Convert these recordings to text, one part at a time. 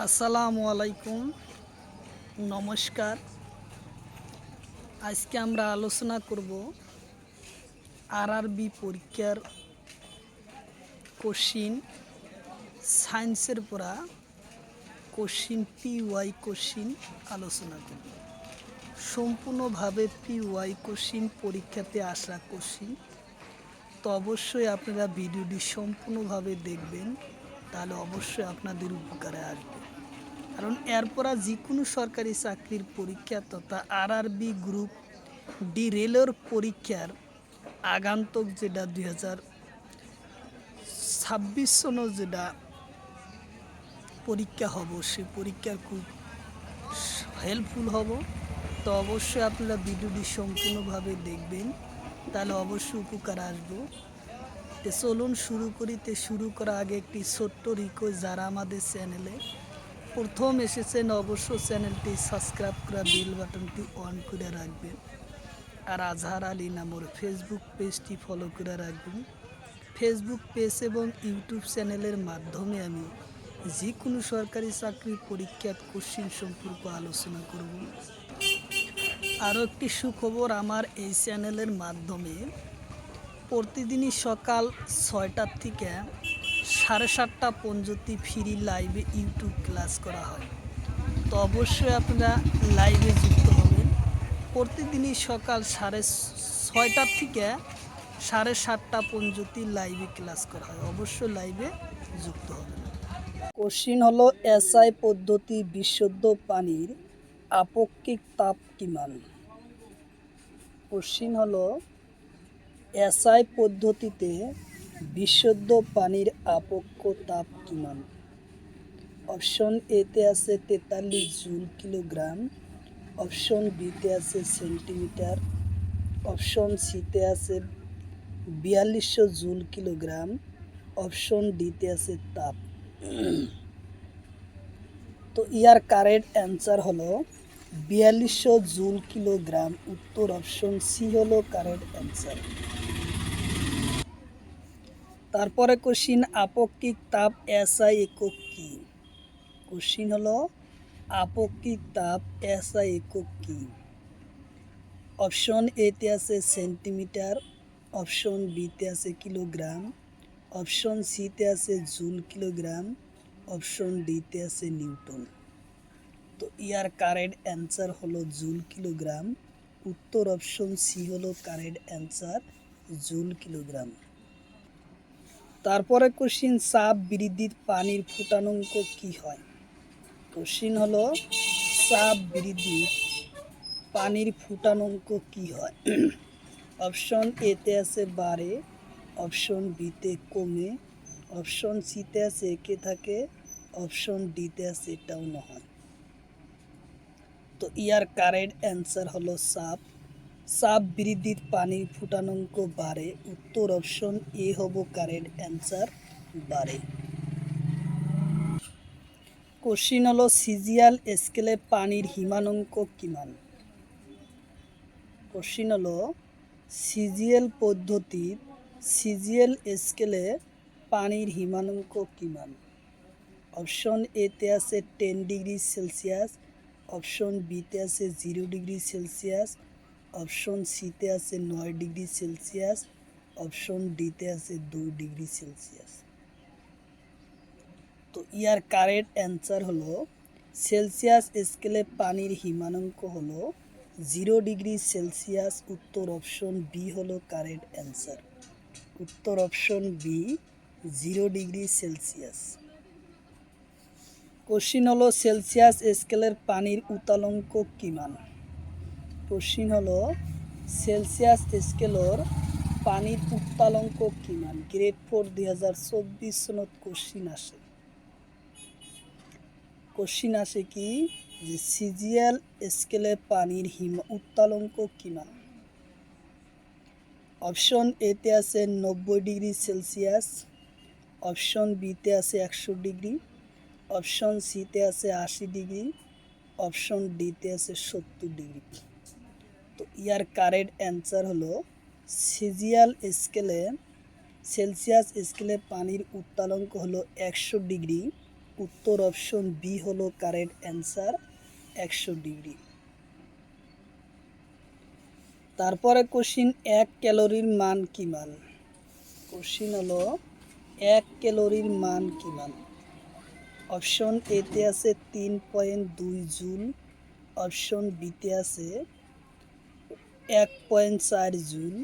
আসসালামু আলাইকুম, নমস্কার। আজকে আমরা আলোচনা করব আরআরবি পরীক্ষার কোশ্চিন, সায়েন্সের পড়া কোশ্চিন, পিওয়াই কোশ্চিন আলোচনা করব। সম্পূর্ণভাবে পিওয়াই কোশ্চিন পরীক্ষাতে আসা কোশ্চিন, তো অবশ্যই আপনারা ভিডিওটি সম্পূর্ণভাবে দেখবেন, তাহলে অবশ্যই আপনাদের উপকারে আসবে। কারণ এরপর যে কোনো সরকারি চাকরির পরীক্ষা তথা আরআরবি গ্রুপ ডি রেলের পরীক্ষার আগান্তক যেটা 2026 সনে যেটা পরীক্ষা হব, সেই পরীক্ষার খুব হেল্পফুল হব। তো অবশ্যই আপনারা ভিডিওটি সম্পূর্ণভাবে দেখবেন, তাহলে অবশ্যই উপকার আসবো। তো চলুন শুরু করি। শুরু করার আগে একটি ছোট্ট রিকোয়েস্ট, যারা আমাদের চ্যানেলে প্রথম এসেছেন অবশ্য চ্যানেলটি সাবস্ক্রাইব করা, বেল বাটনটি অন করে রাখবেন। আর আজহার আলী নামের ফেসবুক পেজটি ফলো করে রাখবেন। ফেসবুক পেজ এবং ইউটিউব চ্যানেলের মাধ্যমে আমি যে কোনো সরকারি চাকরির পরীক্ষার কোশ্চিন সম্পর্কে আলোচনা করব। আরও একটি সুখবর, আমার এই চ্যানেলের মাধ্যমে প্রতিদিনই সকাল 6টার থেকে 7:30 পর্যন্ত ফ্রি লাইভে ইউটিউব ক্লাস করা হয়। তো অবশ্যই আপনারা লাইভে যুক্ত হবেন। প্রতিদিনই সকাল 6:30 থেকে 7:30 পর্যন্ত লাইভে ক্লাস করা হয়, অবশ্যই লাইভে যুক্ত হবেন। কোশ্চিন হলো এসআই পদ্ধতি বিশুদ্ধ পানির আপেক্ষিক তাপ কিমান। কোশ্চিন হলো এসআই পদ্ধতিতে বিশুদ্ধ পানির আপেক্ষিক তাপ কিমান। অপশন এতে আছে 43 জুল কিলোগ্রাম, অপশন বিতে আছে সেন্টিমিটার, অপশন সিতে আছে 4200 জুল কিলোগ্রাম, অপশন ডিতে আছে তাপ। তো ইয়ার কারেক্ট অ্যান্সার হলো 4200 জুল কিলোগ্রাম। উত্তর অপশন সি হলো কারেক্ট অ্যান্সার। তারপরে কোশ্চিন, আপেক্ষিক তাপ এসআই একক কি। কোশ্চিন হলো আপেক্ষিক তাপ এসআই একক কি। অপশন এতে আছে সেন্টিমিটার, অপশন বিতে আছে কিলোগ্রাম, অপশন সিতে আছে জুল কিলোগ্রাম, অপশন ডিতে আছে নিউটন। তো ইয়ার কারেক্ট অ্যান্সার হলো জুল কিলোগ্রাম। উত্তর অপশন সি হলো কারেক্ট অ্যান্সার, জুল কিলোগ্রাম। তারপরে কোশ্চিন, চাপ বৃদ্ধির পানির ফুটানাঙ্ক কি হয়। কোশ্চিন হলো চাপ বৃদ্ধির পানির ফুটানাঙ্ক কি হয়। অপশন এতে আছে বাড়ে, অপশন বিতে কমে, অপশন সিতে আছে একে থাকে, অপশন ডিতে আছে এটাও না হয়। তো ইয়ার কারেক্ট অ্যান্সার হলো চাপ বৃদ্ধির পানির ফুটানাঙ্ক বাড়ে। উত্তর অপশন এ হবো কারেক্ট অ্যান্সার, বাড়ে। কোশ্চিন হলো সিজিএল স্কেলে পানির হিমাঙ্ক কিমান। কোশ্চিন হলো সিজিএল পদ্ধতির সিজিএল স্কেলে পানির হিমাঙ্ক কিমান। অপশন এতে আছে 10 ডিগ্রি সেলসিয়াস, অপশন বিতে আছে 0 ডিগ্রি সেলসিয়াস, অপশন সিতে আছে 9 ডিগ্রি সেলসিয়াস, অপশন ডিতে আছে 2 ডিগ্রি সেলসিয়াস। তো ইয়ার কারেক্ট অ্যান্সার হলো সেলসিয়াস স্কেলে পানির হিমাঙ্ক হলো 0 ডিগ্রি সেলসিয়াস। উত্তর অপশন বি হলো কারেক্ট অ্যান্সার। উত্তর option B, 0 degree Celsius. Question হলো সেলসিয়াস স্কেলের পানির উত্তালঙ্ক কিমান। কোশ্চিন হলো সেলসিয়াস স্কেলের পানির উত্তালঙ্ক কিমান। গ্রেড 4 2024 সনত কোশ্চিন আসে। কোশ্চিন আসে কি যে সিজিএল স্কেলে পানির উত্তালঙ্ক কিমান। অপশন এতে আছে 90 ডিগ্রি সেলসিয়াস, অপশন বিতে আছে 100 ডিগ্রি, অপশন সিতে আছে 80 ডিগ্রি, অপশন ডিতে আছে 70 ডিগ্রি। তো ইয়ার কারেক্ট অ্যান্সার হলো সেলসিয়াস স্কেলে পানির উত্তালঙ্ক হলো 100 ডিগ্রি। উত্তর অপশন বি হলো কারেক্ট অ্যান্সার, 100 ডিগ্রি। তারপরে কোশ্চিন, 1 ক্যালোরির মান কি মান? কোশ্চিন হলো 1 ক্যালোরির মান কি মান? অপশন এতে আছে 3.2 জুল, অপশন বিতে আছে 1.4 জুল,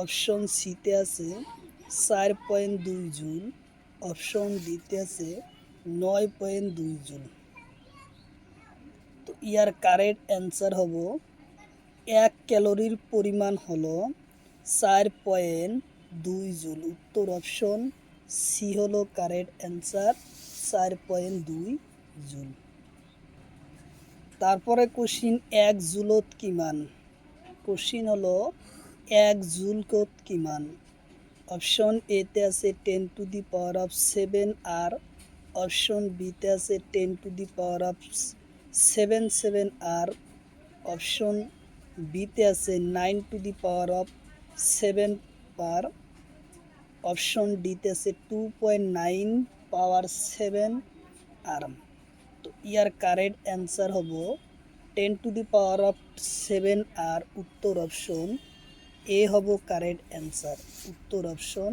অপশন সিতে আছে 4.2 জুল, অপশন ডিতে আছে 9.2 জুল। তো ইয়ার কারেক্ট অ্যান্সার হবো 1 ক্যালোরির পরিমাণ হলো 4.2 জুল। উত্তর অপশন সি হলো কারেক্ট অ্যান্সার, 4.2 জুল। তারপরে কোশ্চিন, 1 জুলত কি মান? কোশ্চিন হলো 1 জুলকত কি মান? অপশন এতে আছে 10⁻7 আর, অপশন বিতে আছে 10⁻77 আর, অপশন বিতে আছে 9⁻7 পার, অপশন ডিতে আছে 2.9 পাওয়ার 7 আর। তো ইয়ার কারেক্ট অ্যান্সার হবো 10⁻7 আর। উত্তর অপশন এ হব কারেক্ট অ্যান্সার। উত্তর অপশন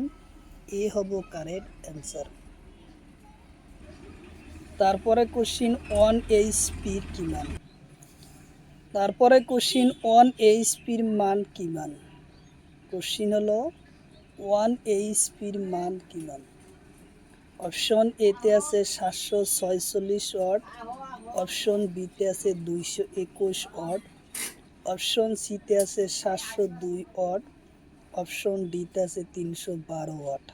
এ হব কারেক্ট অ্যান্সার। তারপরে কোশ্চিন, 1 এইচপির কি মান? তারপরে কোশ্চিন, 1 এইচপির মান কি মান? কোশ্চিন হলো 1 এইচপির মান কি মান? অপশন এতে আছে 746 ওয়াট, অপশন বিতে আছে 221 ওয়াট, অপশন সিতে আছে 702 ওয়াট, অপশন ডিতে আছে 312 ওয়াট।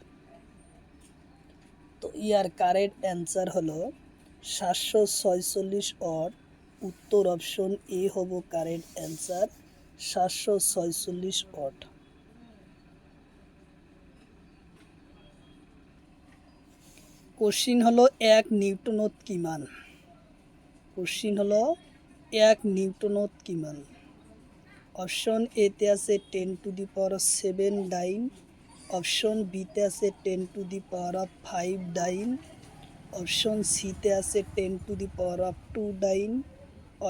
তো ইয়ার কারেক্ট অ্যান্সার হলো 746 ওয়াট। উত্তর অপশন এ হব কারেক্ট অ্যান্সার, 746 ওয়াট। কোশ্চিন হলো 1 নিউটনত কি মান? কোশ্চিন হলো 1 নিউটনত কি মান? অপশন এতে আছে 10⁻7 ডাইন, অপশন বিতে আছে 10⁻5 ডাইন, অপশন সিতে আছে 10⁻2 ডাইন,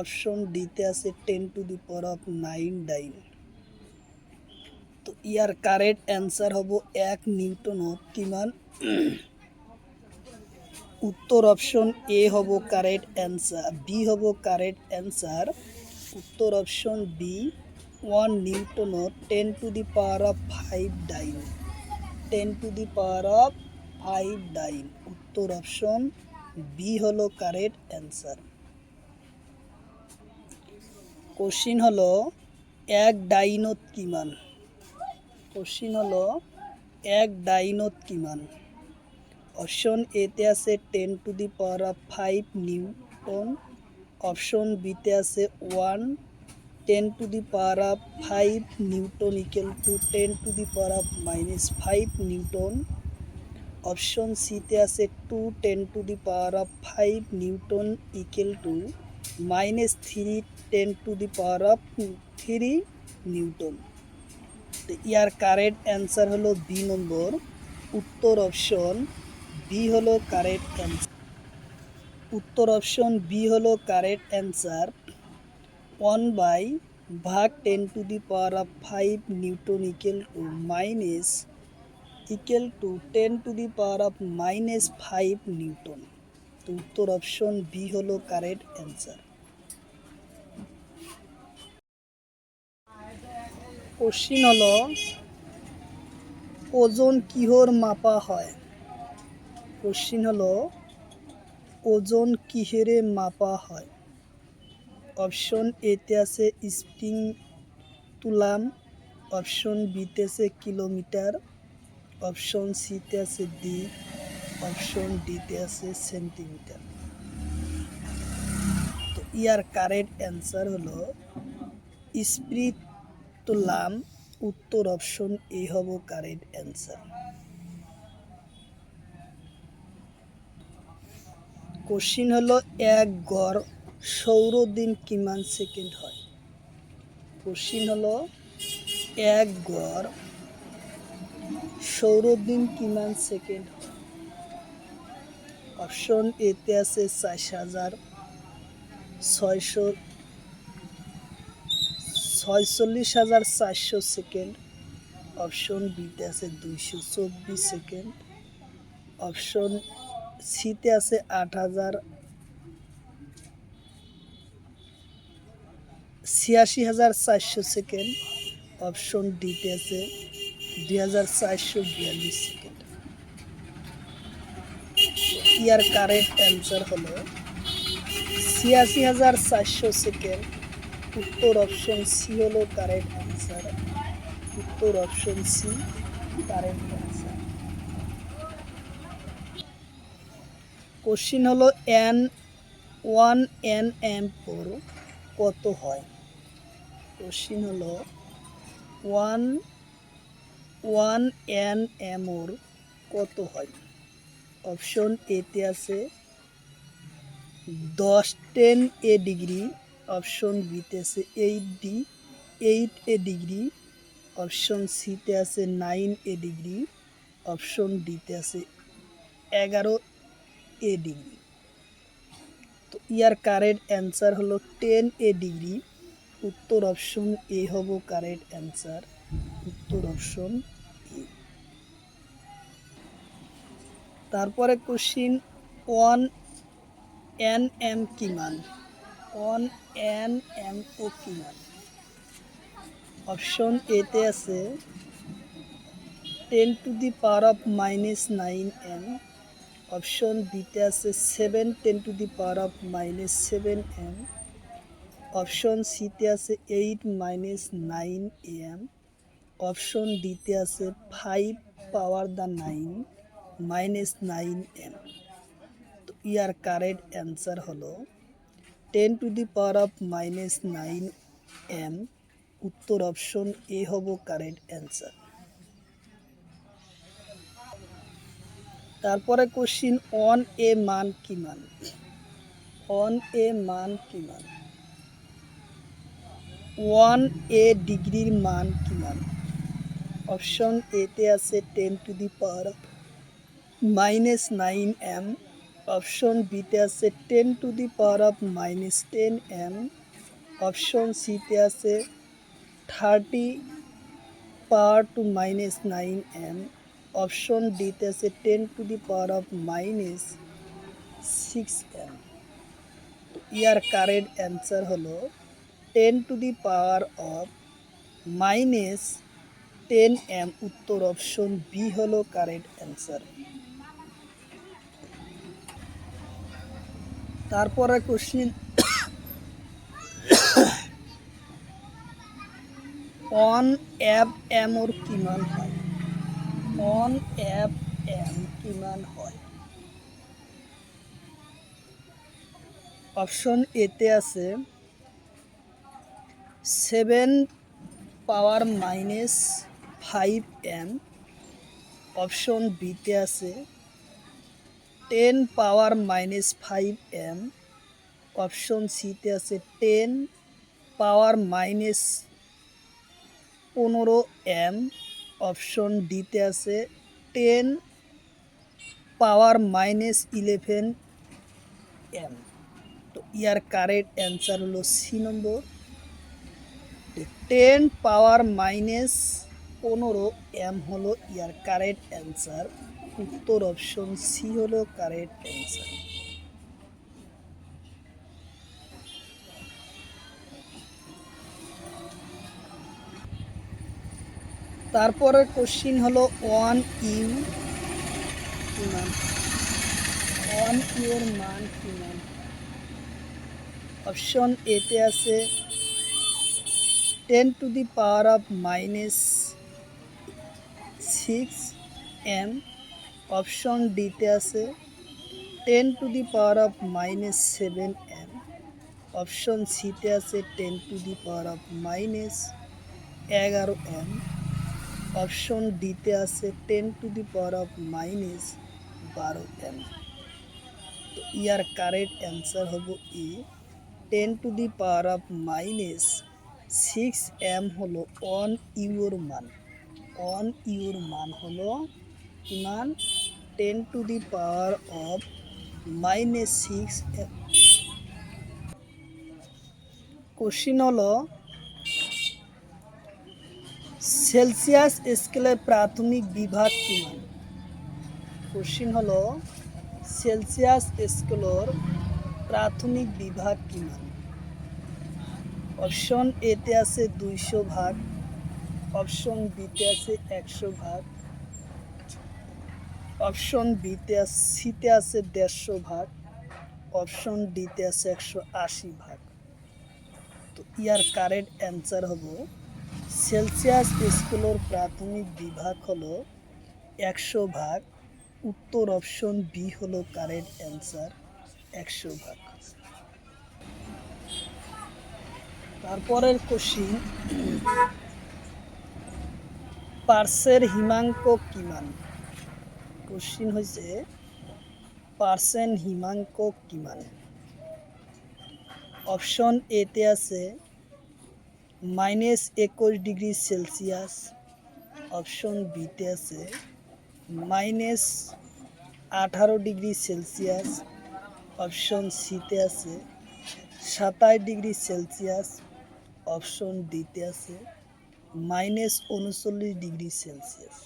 অপশন ডিতে আছে 10⁻9 ডাইন। তো ইয়ার কারেক্ট অ্যান্সার হব 1 নিউটনত কি মান? উত্তর অপশন এ হব কারেক্ট অ্যান্সার, বি হব কারেক্ট অ্যান্সার। উত্তর অপশন বি, 1 নিউটনত 10⁵ ডাইন, 10⁵ ডাইন। উত্তর অপশন বি হলো কারেক্ট অ্যান্সার। কোশ্চিন হলো 1 ডাইনত কি মান? কোশ্চিন হলো 1 ডাইনত কি মান? অপশন এতে আছে 10⁵ নিউটন, অপশন বিতে আছে 1 10⁵ Newton equal to 10⁻⁻5 Newton, option সিতে আছে 2 10⁵ নিউটন ইকুয়াল টু -3 10⁻³ নিউটন। তো ইয়ার কারেক্ট অ্যান্সার হলো বি নম্বর। উত্তর অপশন বি হলো কারেক্ট অ্যান্সার। উত্তর অপশন বি হলো correct answer. 1/10⁵ Newton equal to 10⁻⁻5 Newton. তো উত্তর অপশন বি হলো কারেক্ট অ্যান্সার। কোশ্চিন হলো ওজন কিহর মাপা হয়? কোশ্চিন হলো ওজন কিহেরে মাপা হয়? অপশন এতে আছে স্প্রিং তুলাম, অপশন বিতে আছে কিলোমিটার, অপশন সিতে আছে দিক, অপশন ডিতে আছে সেন্টিমিটার। তো ইয়ার কারেক্ট অ্যান্সার হলো স্প্রিং তুলাম। উত্তর অপশন এ হব কারেক্ট অ্যান্সার। কোশ্চিন হলো 1 গড় সৌর দিন কিমান সেকেন্ড হয়? কোশ্চিন হলো 1 গড় সৌর দিন কিমান সেকেন্ড হয়? অপশন এতে আছে 46,400 সেকেন্ড। অপশন বিতে আছে 224 সেকেন্ড। অপশন সিতে আছে 86,400 সেকেন্ড। অপশন ডিতে আছে 2,442 সেকেন্ড। ইয়ার কারেক্ট অ্যান্সার হলো 86,400 সেকেন্ড। উত্তর অপশন সি হলো কারেক্ট অ্যান্সার। উত্তর option C correct answer. Question হলো ওয়ান এন এম ফোর কত হয়? কোশ্চিন হলো ওয়ান এন এম ওর কত হয়? অপশন এতে আছে 10 এ ডিগ্রি। অপশন বিতে আছে 8 এ ডিগ্রি। অপশন সিতে আছে 9 এ ডিগ্রি। অপশন ডিতে আছে 11 এ ডিগ্রি। তো ইয়ার কারেক্ট অ্যান্সার হলো 10 এ ডিগ্রি। উত্তর অপশন এ হবো কারেক্ট অ্যান্সার। উত্তর অপশন এ। তারপরে কোশ্চিন ওয়ান এন এম কি মান? ওয়ান এন এম ও কি মান? অপশন এতে আছে 10⁻⁻9 m। অপশন বিতে আছে 7 10⁻⁻7 m। অপশন সিতে আছে 8 - 9 am। অপশন ডিতে আছে 5⁻9 - 9 m। তো ইয়ার কারেক্ট অ্যান্সার হলো 10⁻⁻9 m। উত্তর অপশন এ হবো কারেক্ট অ্যান্সার। তারপরে কোশ্চিন অন এ মান কি মান? অন এ মান কি মান? ওয়ান এ ডিগ্রির মান কি মান? অপশন এতে আছে 10⁻⁻9 m। অপশন বিতে আছে 10⁻⁻10 m। অপশন সিতে আছে 30⁻⁻9 m। অপশন ডিতে আছে 10⁻⁻6 m। ইয়ার কারেক্ট অ্যান্সার হলো 10⁻⁻10 m। উত্তর অপশন বি হলো কারেক্ট অ্যান্সার। তারপরে কোশ্চিন অন এফ এম ওর কি মান হয়? অন এফ এম কি মান হয়? অপশন এতে আছে 7⁻⁻5 m। অপশন বিতে আছে 10⁻⁻5 m। অপশন সিতে আছে 10⁻⁻15 m। অপশন ডিতে আছে 10⁻⁻11 m। তো ইয়ার কারেক্ট অ্যান্সার হলো সি নম্বর 10⁻⁻15 m হলো ইয়ার কারেক্ট অ্যান্সার। উত্তর অপশন সি হলো কারেক্ট অ্যান্সার। তারপরে কোশ্চিন হলো ওয়ান ইউ কি মান? ওয়ান ইউর মান কি মান? অপশন এতে আছে 10⁻⁻6 m। অপশন ডিতে আছে 10⁻⁻7 m। অপশন সিতে আছে 10⁻⁻11 m। অপশন ডিতে আছে 10⁻⁻12 m। তো ইয়ার কারেক্ট অ্যান্সার হবো এ 10⁻⁻6 m হলো অন ইউর মান। অন ইউর মান হলো কি মান? 10⁻⁻6 -6। কোশ্চিন হলো সেলসিয়াস স্কেলের প্রাথমিক বিভাগ কি মান? কোশ্চিন হলো সেলসিয়াস স্কেলের প্রাথমিক বিভাগ কি মান? অপশন এতে আছে 200 ভাগ, অপশন বিতে আছে 100 ভাগ, অপশন সিতে আছে 150 ভাগ, অপশন ডিতে আছে 180 ভাগ। তো ইয়ার কারেক্ট অ্যান্সার হলো সেলসিয়াস স্কেলের প্রাথমিক বিভাগ হলো 100 ভাগ। উত্তর অপশন বি হলো কারেক্ট অ্যান্সার, 100 ভাগ। তারপরের কোশ্চিন, পার্সের হিমাঙ্ক কি মান? কোশ্চিন হয়েছে পার্সেন হিমাঙ্ক কি মান? অপশন এতে আছে -21 ডিগ্রি সেলসিয়াস, অপশন বিতে আছে -18 ডিগ্রি সেলসিয়াস, অপশন সিতে আছে 27 ডিগ্রি সেলসিয়াস, অপশন ডিতে আছে -39 ডিগ্রি সেলসিয়াস।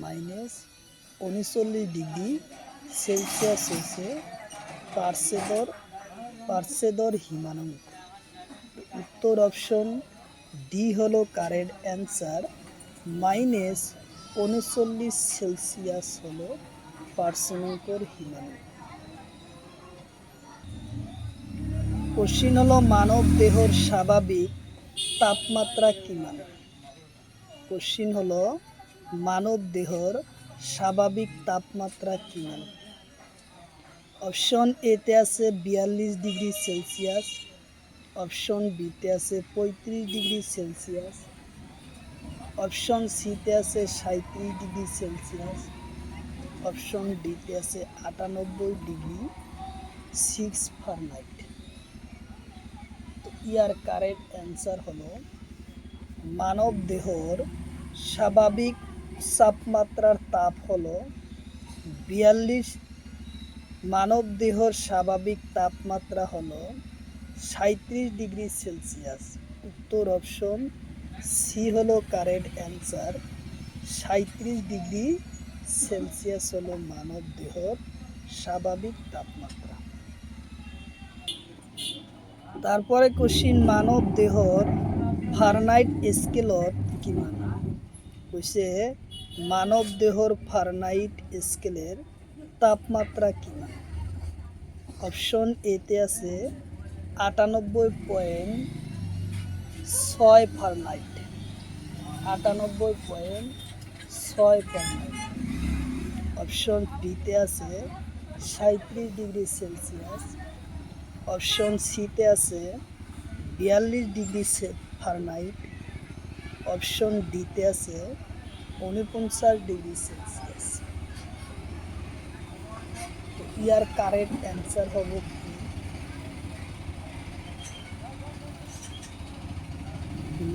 -39 ডিগ্রি সেলসিয়াস হচ্ছে পার্সেদর হিমাঙ্ক। উত্তর অপশন ডি হলো কারেক্ট অ্যান্সার, -39 সেলসিয়াস হলো পার্সেনকর হিমাঙ্ক। কোশ্চিন হলো মানব দেহর স্বাভাবিক তাপমাত্রা কি মান? কোশ্চিন হলো মানব দেহর স্বাভাবিক তাপমাত্রা কি মান? অপশন এতে আছে 42 ডিগ্রি সেলসিয়াস, অপশন বিতে আছে 35 ডিগ্রি সেলসিয়াস, অপশন সিতে আছে 37 ডিগ্রি সেলসিয়াস, অপশন ডিতে আছে 98 ডিগ্রি 6 ফারেনহাইট। তো ইয়ার কারেক্ট অ্যান্সার হলো মানব দেহর স্বাভাবিক তাপমাত্রার তাপ হলো 42। মানব দেহর স্বাভাবিক তাপমাত্রা হলো 37 ডিগ্রি সেলসিয়াস। উত্তর অপশন সি হলো কারেক্ট অ্যান্সার, 37 ডিগ্রি সেলসিয়াস হলো মানব দেহর স্বাভাবিক তাপমাত্রা। তারপরে কোশ্চিন, মানব দেহর ফারেনহাইট স্কেলত কি মান? কইছে মানব দেহর ফারেনহাইট স্কেলের তাপমাত্রা কি মান? অপশন এতে আছে 98.6 ফারেনহাইট, 98.6 ফারেনহাইট। অপশন বিতে আছে 37 ডিগ্রি সেলসিয়াস, অপশন সিতে আছে 42 ডিগ্রি ফারেনহাইট, অপশন ডিতে আছে 49 ডিগ্রি সেলসিয়াস। তো ইয়ার কারেক্ট অ্যান্সার হবে কি?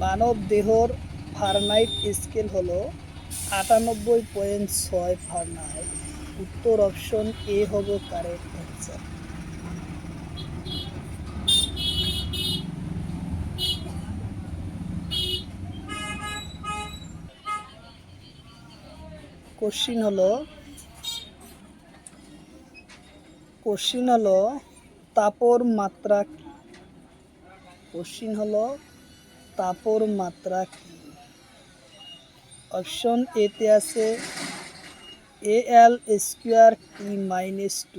মানব দেহর ফারেনহাইট স্কেল হলো 98.6 ফারেনহাইট। উত্তর অপশন এ হবে কারেক্ট অ্যান্সার। কোশ্চিন হলো তাপর মাত্রা কি? কোশ্চিন হলো তাপর মাত্রা কি? অপশন এতে আছে AL স্কোয়ার T-2,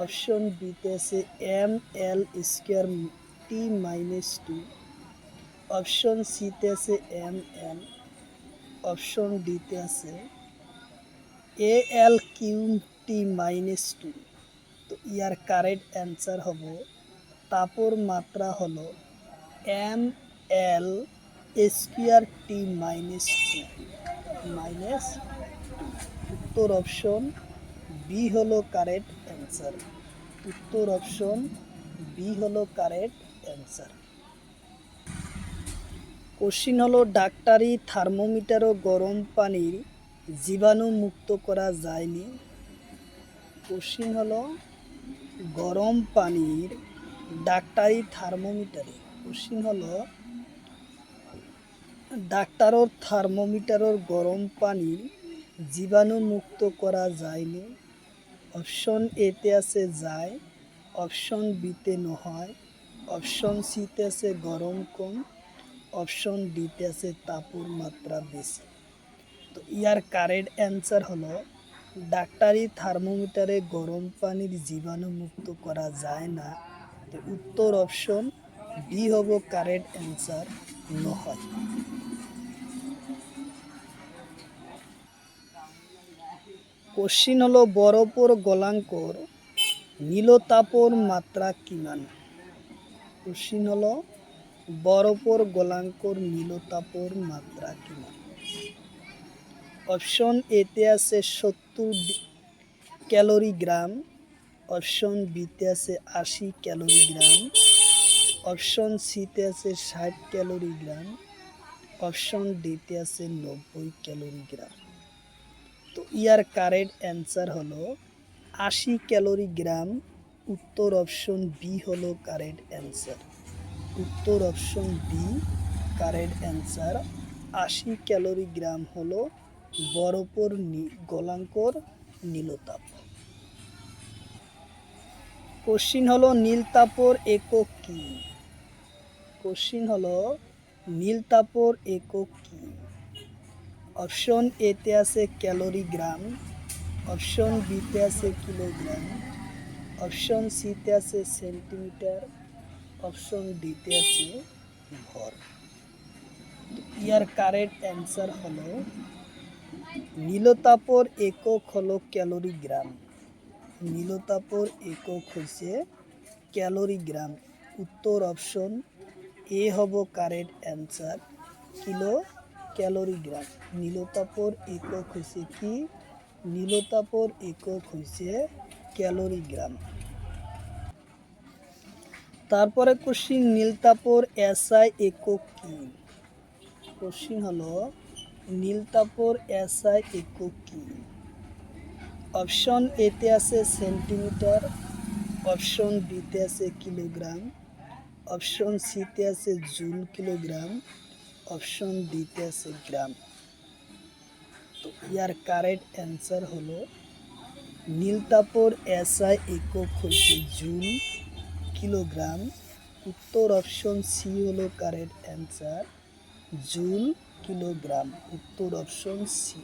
অপশন বিতে আছে ML স্কোয়ার T-2, অপশন সিতে আছে ML, অপশন ডিতে আছে AL কিউব T-2। তো ইয়ার কারেক্ট অ্যান্সার হবে তাপর মাত্রা হলো ML স্কোয়ার T-2 মাইনাস। উত্তর অপশন বি হলো কারেক্ট অ্যান্সার। উত্তর অপশন বি হলো কারেক্ট অ্যান্সার। কোশ্চিন হলো ডাক্তারি থার্মোমিটারও গরম পানির জীবাণু মুক্ত করা যায়নি। কোশ্চিন হলো গরম পানির ডাক্তারি থার্মোমিটারে কোশ্চিন হলো ডাক্তারর থার্মোমিটারর গরম পানি জীবাণুমুক্ত করা যায়নি। অপশন এতে আছে যায়, অপশন বিতে নহয়, অপশন সিতে আছে গরম কম, অপশন ডিতে আছে তাপর মাত্রা বেশি। তো ইয়ার কারেক্ট অ্যান্সার হলো ডাক্তারি থার্মোমিটারে গরম পানির জীবাণুমুক্ত করা যায় না। তো উত্তর অপশন বি হব কারেক্ট অ্যান্সার, নহয়। কোশ্চিন হলো বরফর গলাঙ্কর নীলতাপর মাত্রা কিমান। কোশ্চিন হলো বরফর গলাঙ্কর নীলতাপর মাত্রা কিমান। অপশন এতে আছে 70 ক্যালোরি গ্রাম, অপশন বিতে আছে 80 ক্যালোরি গ্রাম, অপশন সিতে আছে 60 ক্যালোরি গ্রাম, অপশন ডিতে আছে 90 ক্যালোরি গ্রাম। তো ইয়ার কারেক্ট অ্যান্সার হলো 80 ক্যালোরি গ্রাম। উত্তর অপশন বি হলো কারেক্ট অ্যান্সার। উত্তর option B correct answer. 80 calorie gram হলো বরফের গলাঙ্কর নীলতাপ। কোশ্চিন হলো নীলতাপর একক কি। কোশ্চিন হলো নীলতাপর একক কি। অপশন এতে আছে ক্যালোরি গ্রাম, অপশন বিতে আছে কিলোগ্রাম, অপশন সিতে আছে সেন্টিমিটার, অপশন ডিতে আছে ভর। ইয়ার কারেক্ট অ্যান্সার হলো নীলতাপর একক হলো ক্যালোরি গ্রাম। নীলতাপর একক হচ্ছে ক্যালোরি গ্রাম। উত্তর অপশন এ হব কারেক্ট অ্যান্সার, কিলো ক্যালোরি গ্রাম। নীলতাপর একক হচ্ছে কি? নীলতাপর একক হচ্ছে ক্যালোরি গ্রাম। তারপরে কোশ্চিন নীলতাপর এসআই একক কি। কোশ্চিন হলো নীলতাপর এসআই একক কি। অপশন এতে আছে সেন্টিমিটার, অপশন বিতে আছে কিলোগ্রাম, অপশন সিতে আছে জুল কিলোগ্রাম, অপশন ডিতে আছে গ্রাম। তো ইয়ার কারেক্ট অ্যান্সার হলো নীলতাপর এসআই একক হচ্ছে জুল কিলোগ্রাম। উত্তর অপশন সি হলো কারেক্ট অ্যান্সার, জুল কিলোগ্রাম। উত্তর অপশন সি।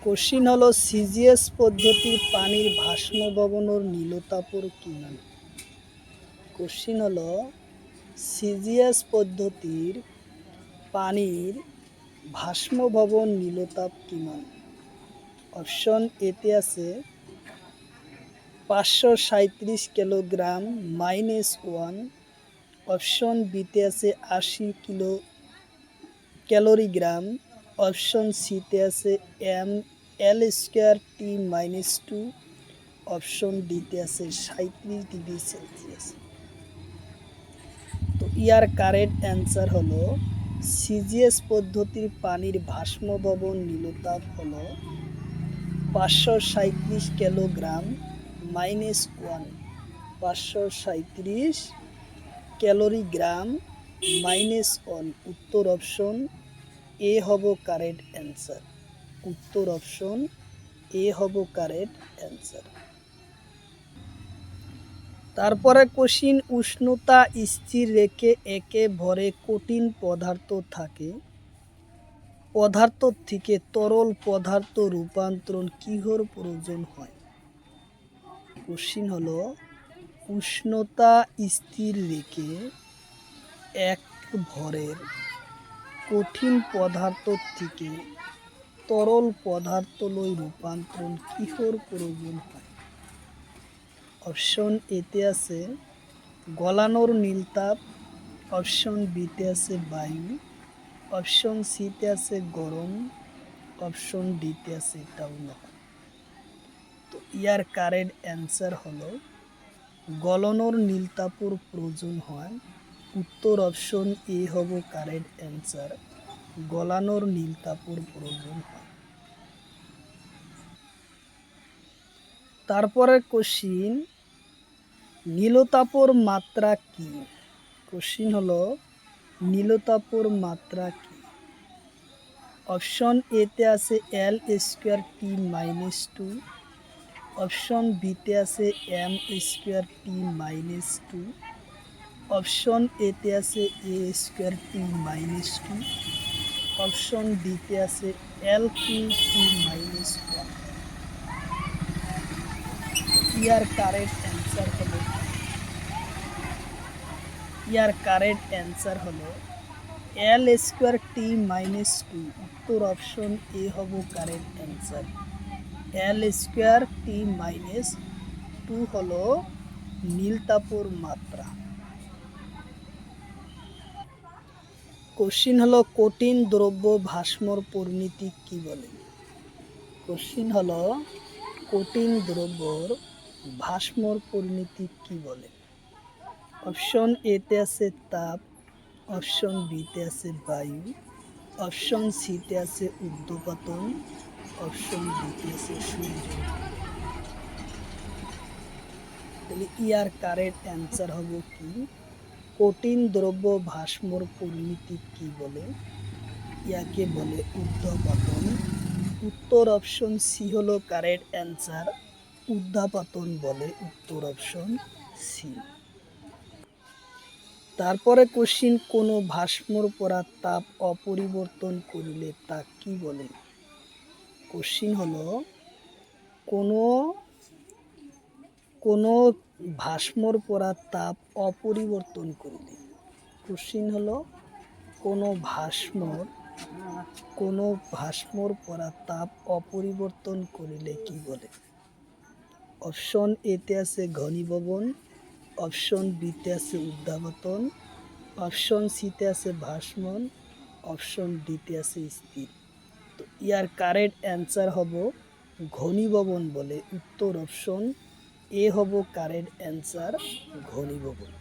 কোশ্চিন হলো সিজিএস পদ্ধতির পানির বাষ্পীভবনের নীলতাপর কিমান। কোশ্চিন হলো সিজিএস পদ্ধতির পানির বাষ্পীভবন নীলতাপ কিমান। অপশন এতে আছে 537 কিলোগ্রাম -1, অপশন বিতে আছে 80 ক্যালোরি গ্রাম, অপশন সিতে আছে mL²T-2, অপশন ডিতে আছে 37 ডিগ্রি সেলসিয়াস। তো ইয়ার কারেক্ট অ্যান্সার হলো সিজিএস পদ্ধতির পানির বাষ্পীভবন নীলতাপ হলো 537 কিলোগ্রাম -1, 537 ক্যালোরি গ্রাম -1। উত্তর অপশন এ হব কারেক্ট অ্যান্সার। উত্তর অপশন এ হব কারেক্ট অ্যান্সার। তারপরে কোশ্চিন উষ্ণতা স্থির রেখে একে ভরে কঠিন পদার্থ থাকে পদার্থ থেকে তরল পদার্থ রূপান্তরণ কিহর প্রয়োজন হয়। কোশ্চিন হলো উষ্ণতা স্থির রেখে এক ভরের কঠিন পদার্থ থেকে তরল পদার্থ লই রূপান্তরণ কিহর প্রয়োজন হয়। অপশন এতে আছে গলানোর নীলতাপ, অপশন বিতে আছে বায়ু, অপশন সিতে আছে গরম, অপশন ডিতে আছে টাউন। তো ইয়ার কারেক্ট অ্যান্সার হলো গলনোর নীলতাপর প্রয়োজন হয়। উত্তর অপশন এ হব কারেক্ট অ্যান্সার, গলানোর নীলতাপর প্রয়োজন হয়। তারপরে কোশ্চিন, নীলতাপর মাত্রা কি? কোশ্চিন হলো নীলতাপর মাত্রা কি? অপশন এতে আছে L square T minus two, option বিতে আছে M square T minus two, option এতে আছে A square T minus two, option ডিতে আছে L Q T minus one. ইয়ার কারেক্ট অ্যান্সার হলো L square T minus two. উত্তর অপশন এ হব correct answer. L square T minus two হলো নীলতাপর মাত্রা। কোশ্চিন হলো কঠিন দ্রব্য ভাস্মর পরিণতি কি বলে? কোশ্চিন হলো কঠিন দ্রব্যর ভাস্মর পরিণতি কি বলে? অপশন এতে আছে তাপ, অপশন বিতে আছে বায়ু, অপশন সিতে আছে ঊর্ধ্বপতন, অপশন ডিতে আছে সূর্য। তাহলে ইয়ার কারেক্ট অ্যান্সার হবে কি? কঠিন দ্রব্য ভাস্মর পরিণতি কি বলে? ইয়াকে বলে ঊর্ধ্বপতন। উত্তর অপশন সি হলো কারেক্ট অ্যান্সার। ঊর্ধ্বপতন বলে উত্তর অপশন সি। তারপরে কোশ্চিন, কোনো ভাস্মর পড়া তাপ অপরিবর্তন করিলে তা কি বলে? কোশ্চিন হলো কোনো ভাস্মর পড়া তাপ অপরিবর্তন করিলে। কোশ্চিন হলো কোনো ভাস্মর পড়া তাপ অপরিবর্তন করিলে কি বলে? অপশন এতে আছে ঘনীভবন, অপশন বিতে আছে ঊর্ধ্বপতন, অপশন সিতে আছে ভাস্মন, অপশন ডিতে আছে স্থির। তো ইয়ার কারেক্ট অ্যান্সার হব ঘনীভবন বলে উত্তর অপশন এ হব কারেক্ট অ্যান্সার, ঘনীভবন।